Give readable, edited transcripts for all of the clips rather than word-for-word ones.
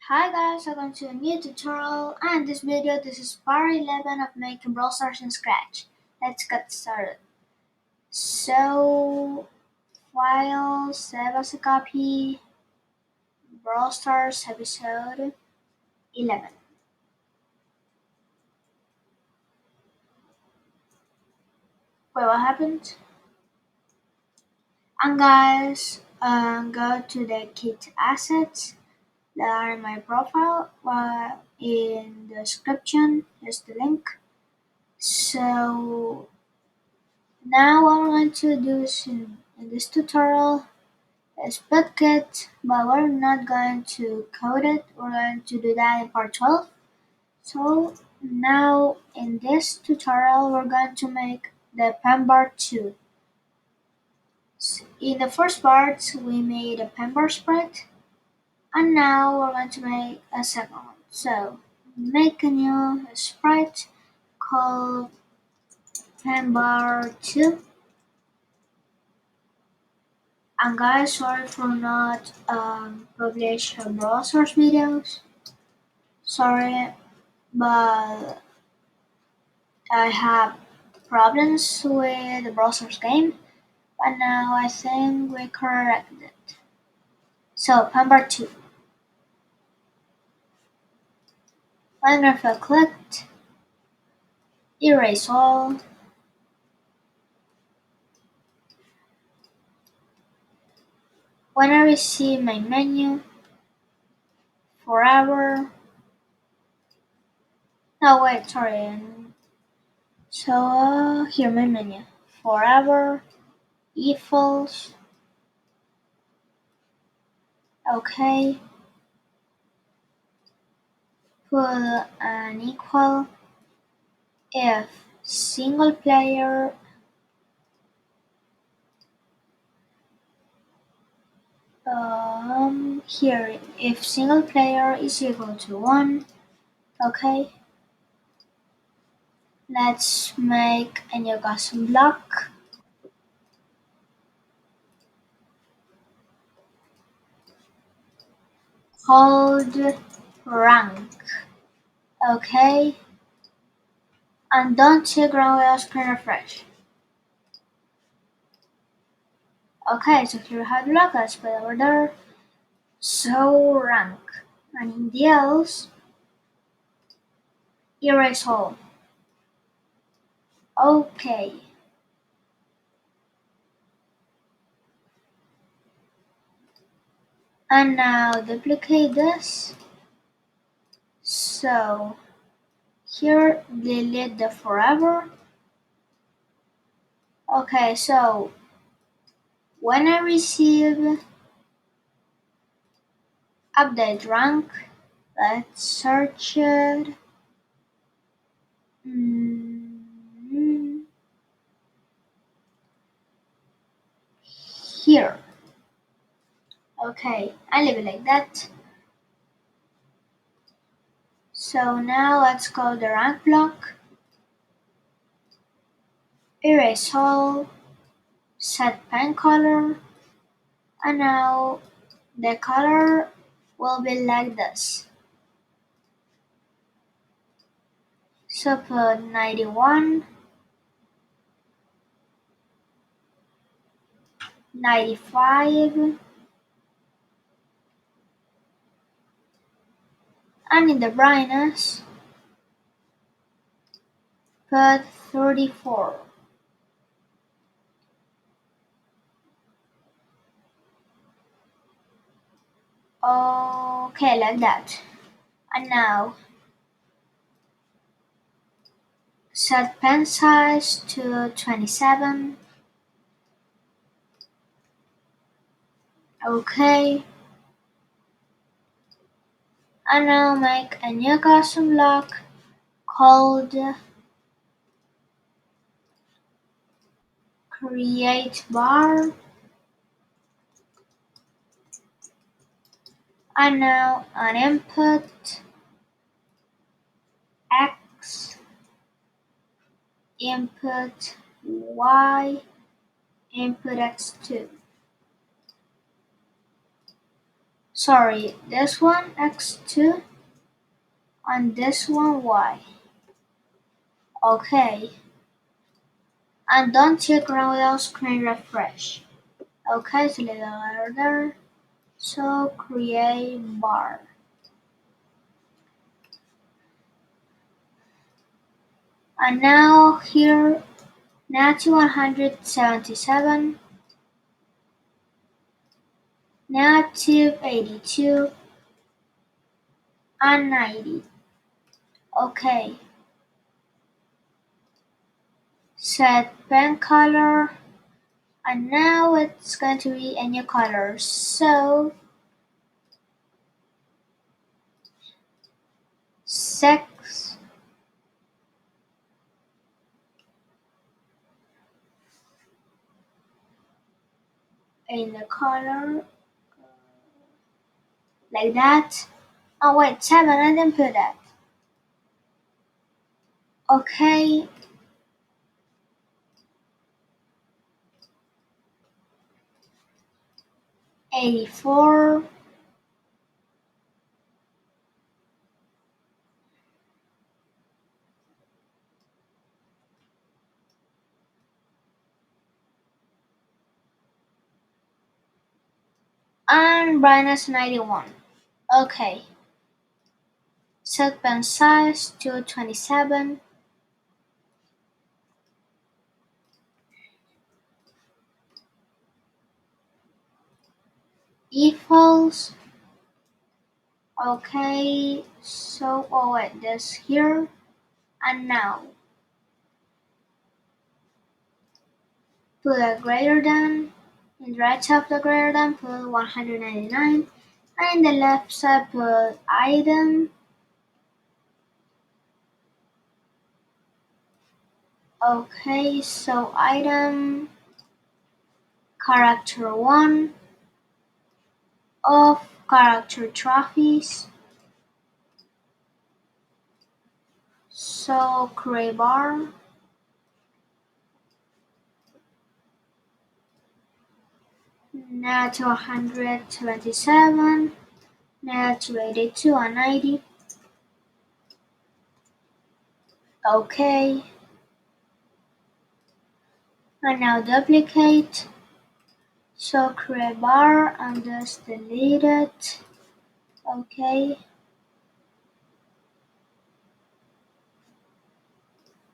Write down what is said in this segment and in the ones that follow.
Hi guys, welcome to a new tutorial, and in this video this is part 11 of making Brawl Stars from scratch. Let's get started. So, file, save as a copy, Brawl Stars episode 11. Wait, what happened? And guys, go to the kit assets that are in my profile, in the description, here's the link. So, now what we're going to do is in this tutorial is Bucket, but we're not going to code it. We're going to do that in part 12. So now in this tutorial, we're going to make the pen bar 2. In the first part, we made a pen bar sprite, and now we're going to make a second one. So make a new sprite called pen bar 2. And guys, sorry for not publish Brawl Stars videos. Sorry, but I have problems with the Brawl Stars game, but now I think we corrected it. So, number 2. When graphic clicked, erase all. When I receive my menu, forever. No, wait, sorry. So, here my menu. Forever, equals, okay. Put an equal if single player here if single player is equal to 1. Okay, let's make a new custom block. Called rank. Okay, and don't check ground without screen refresh. Okay, so here we have the block. Let's put it over there. So rank, and in the else, erase all. Okay. And now duplicate this. So here delete the forever. Okay, so when I receive update rank, let's search it. Here. Okay, I leave it like that. So now let's call the rank block. Erase all. Set pen color. And now the color will be like this. So put 91, 95, and in the brightness put 34. Okay, like that. And now set pen size to 27. Okay. And now make a new custom block called create bar. And now an input X, input Y, input X2. Sorry, this one x2 and this one y. Okay. And don't check around without screen refresh. Okay, so little order. So create bar. And now here negative 177, negative 82, and 90. Okay. Set pen color. And now it's going to be a new color. So sex in the color like that. Oh wait, 7, I didn't put that. Okay, 84, and brightness 91. Okay, set pen size to 27. Equals. Okay, so oh wait, this here. And now put a greater than. In the right side of the greater than, put 199. And in the left side, put item. Okay, so item character 1 of character trophies. So create bar. Now to 127. Now to 82 and 90. Okay. And now duplicate. So create bar and just delete it. Okay.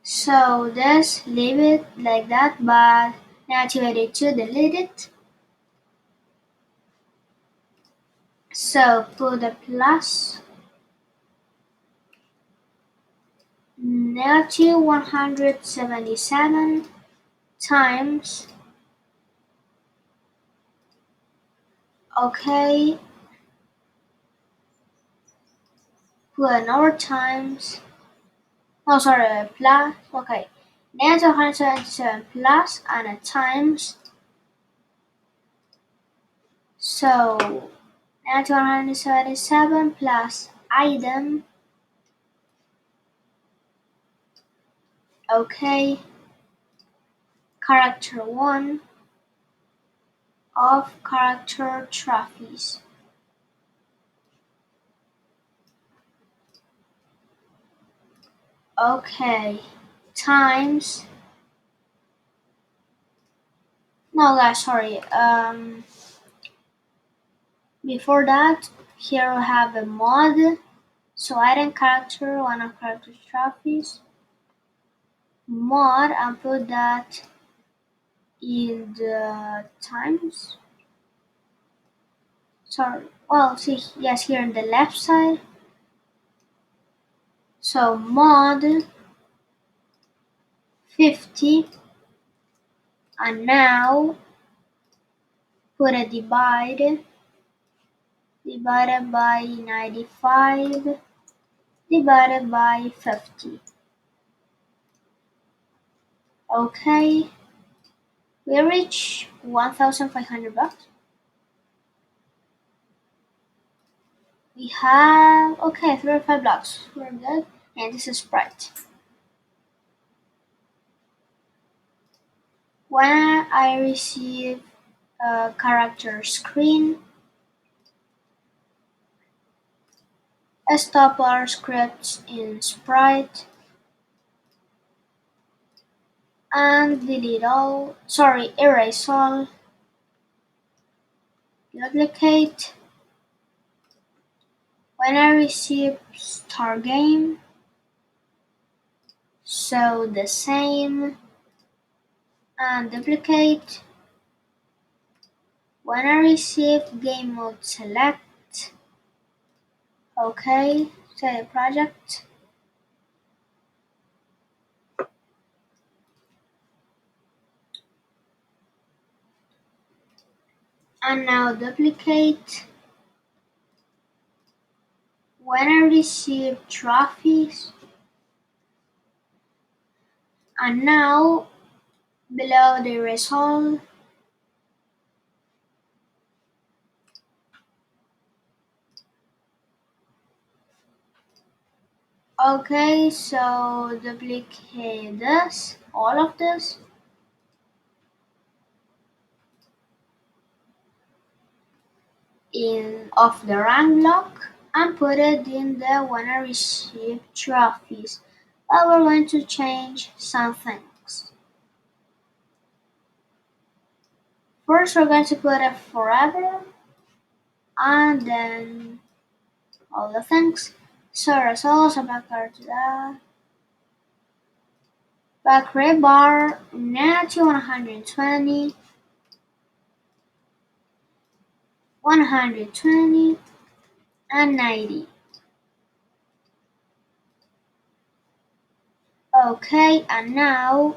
So just leave it like that, but now to 82, delete it. So put a plus. Negative 177 times. Okay. Put another times. Oh, sorry, plus. Okay. Negative 177 plus and a times. So negative 177 plus item. Okay. Character 1 of character trophies. Okay. Times. No, guys, sorry. Before that, here we have a mod. So item character, one of character trophies. Mod and put that in the times. Sorry. Well, see, yes, here on the left side. So mod 50. And now put a divided by 95 divided by 50. Okay, we reach 1,500 bucks. We have, okay, 35 blocks. We're good. And this is Sprite. When I receive a character screen, Stop all scripts in Sprite and delete all, sorry, erase all, duplicate. When I receive start game, so the same and duplicate. When I receive game mode select, okay, save project. And now duplicate. When I receive trophies, and now below the result, okay, so duplicate this, all of this, in of the rank block and put it in the when I receive trophies. But we're going to change some things. First, we're going to put it forever and then all the things. So results are back to that. Back red bar, negative 120, 120, and 90. Okay, and now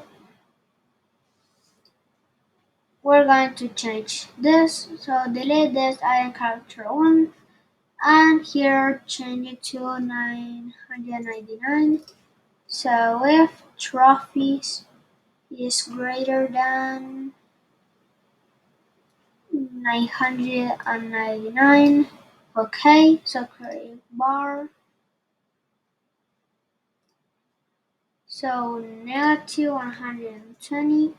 we're going to change this. So delete this item character 1 and here change it to 999. So if trophies is greater than 999, okay, so create bar. So negative 120,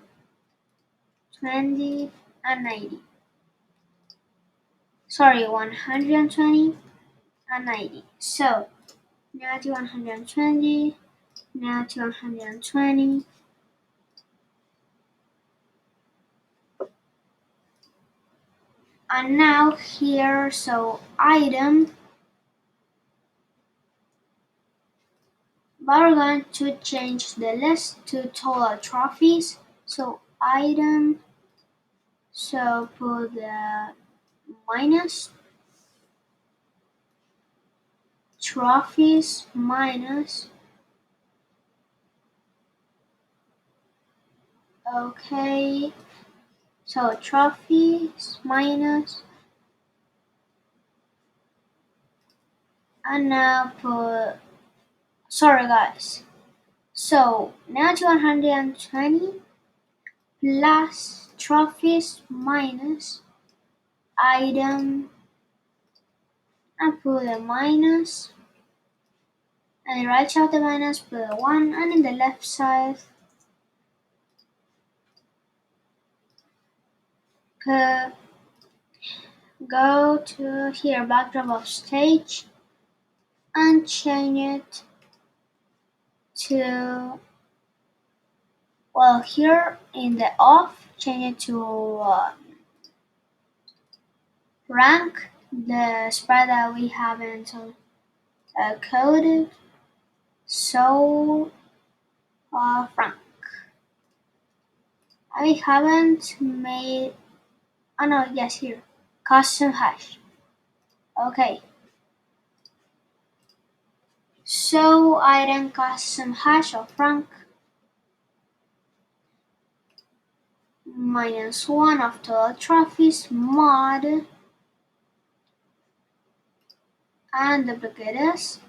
20, and 90. Sorry, 120 and 90. So negative 120, negative 120. And now here, so item, but we're going to change the list to total trophies. So item, so put the minus trophies minus, okay, so trophies minus, and now put, sorry guys, so now to 120 plus trophies minus item and put a minus, and the right side of the minus put a 1, and in the left side put, go to here backdrop of stage and change it to, well, here in the off change it to rank, the spread that we haven't coded, so rank. I haven't made, oh no, yes, here, custom hash. Okay, so item custom hash of rank minus 1 of total trophies mod and duplicate this,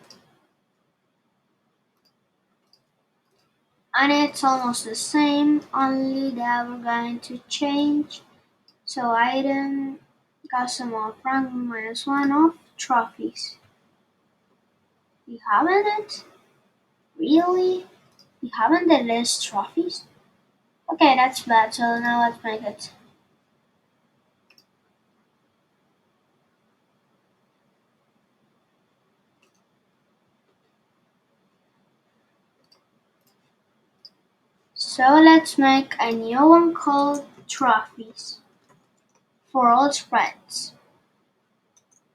and it's almost the same, only that we're going to change, so item custom of rank minus 1 of trophies. You haven't it? Really? You haven't the list trophies? Okay, that's bad, so now let's make it. So let's make a new one called trophies for all spreads.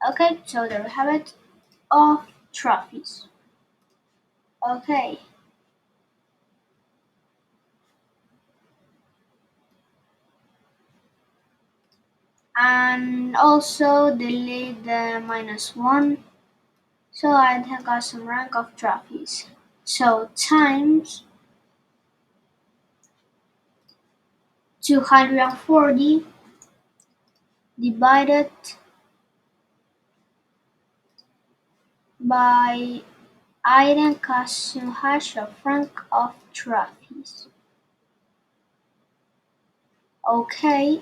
Okay, so there we have it of trophies. Okay, and also delete the -1 so I have got some rank of trophies. So times 240 divided by item costume hash of rank of trophies. Okay,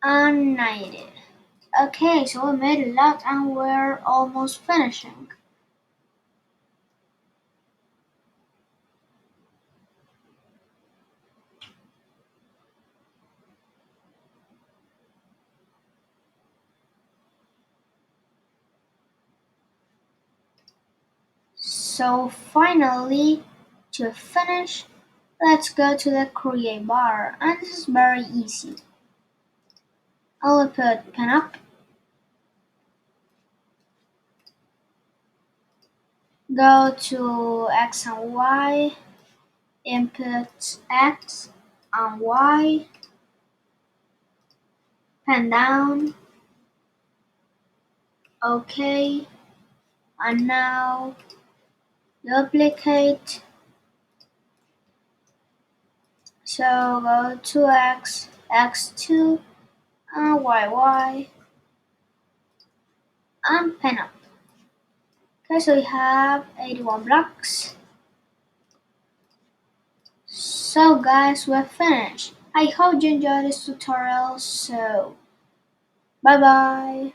and 90. Okay, so we made a lot and we're almost finishing. So finally, to finish, let's go to the create bar, and this is very easy. I'll put pen up, go to X and Y, input X and Y, pen down, OK, and now duplicate. So go to X, X2, and YY, and pen up. Okay, so we have 81 blocks. So guys, we're finished. I hope you enjoyed this tutorial, so bye bye.